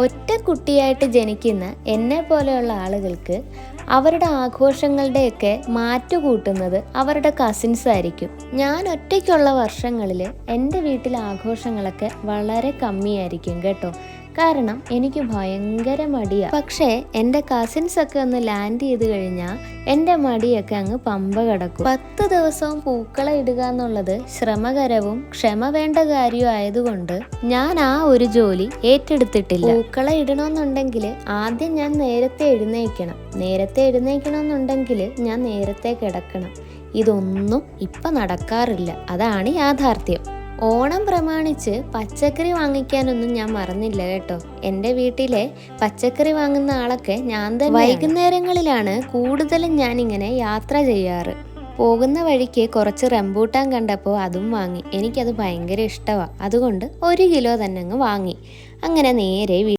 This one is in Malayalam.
ഒറ്റ കുട്ടിയായിട്ട് ജനിക്കുന്ന എന്നെ പോലെയുള്ള ആളുകൾക്ക് അവരുടെ ആഘോഷങ്ങളുടെയൊക്കെ മാറ്റുകൂട്ടുന്നത് അവരുടെ കസിൻസ് ആയിരിക്കും. ഞാൻ ഒറ്റയ്ക്കുള്ള വർഷങ്ങളിൽ എൻ്റെ വീട്ടിലെ ആഘോഷങ്ങളൊക്കെ വളരെ കമ്മിയായിരിക്കും കേട്ടോ. കാരണം എനിക്ക് ഭയങ്കര മടിയാണ്. പക്ഷേ എൻ്റെ കസിൻസൊക്കെ ഒന്ന് ലാൻഡ് ചെയ്ത് കഴിഞ്ഞാൽ എൻ്റെ മടിയൊക്കെ അങ്ങ് പമ്പ കിടക്കും. 10 ദിവസവും പൂക്കളം ഇടുക എന്നുള്ളത് ശ്രമകരവും ക്ഷമ വേണ്ട കാര്യവും ആയതുകൊണ്ട് ഞാൻ ആ ഒരു ജോലി ഏറ്റെടുത്തിട്ടില്ല. പൂക്കളം ഇടണമെന്നുണ്ടെങ്കിൽ ആദ്യം ഞാൻ നേരത്തെ എഴുന്നേൽക്കണമെന്നുണ്ടെങ്കിൽ ഞാൻ നേരത്തെ കിടക്കണം. ഇതൊന്നും ഇപ്പം നടക്കാറില്ല. അതാണ് യാഥാർത്ഥ്യം. ഓണം പ്രമാണിച്ച് പച്ചക്കറി വാങ്ങിക്കാനൊന്നും ഞാൻ മറന്നില്ല കേട്ടോ. എൻ്റെ വീട്ടിലെ പച്ചക്കറി വാങ്ങുന്ന ആളൊക്കെ ഞാൻ തന്നെ. വൈകുന്നേരങ്ങളിലാണ് കൂടുതലും ഞാനിങ്ങനെ യാത്ര ചെയ്യാറ്. പോകുന്ന വഴിക്ക് കുറച്ച് റംബൂട്ടാൻ കണ്ടപ്പോൾ അതും വാങ്ങി. എനിക്കത് ഭയങ്കര ഇഷ്ടമാണ്. അതുകൊണ്ട് 1 കിലോ തന്നെ അങ്ങ് വാങ്ങി. അങ്ങനെ നേരെ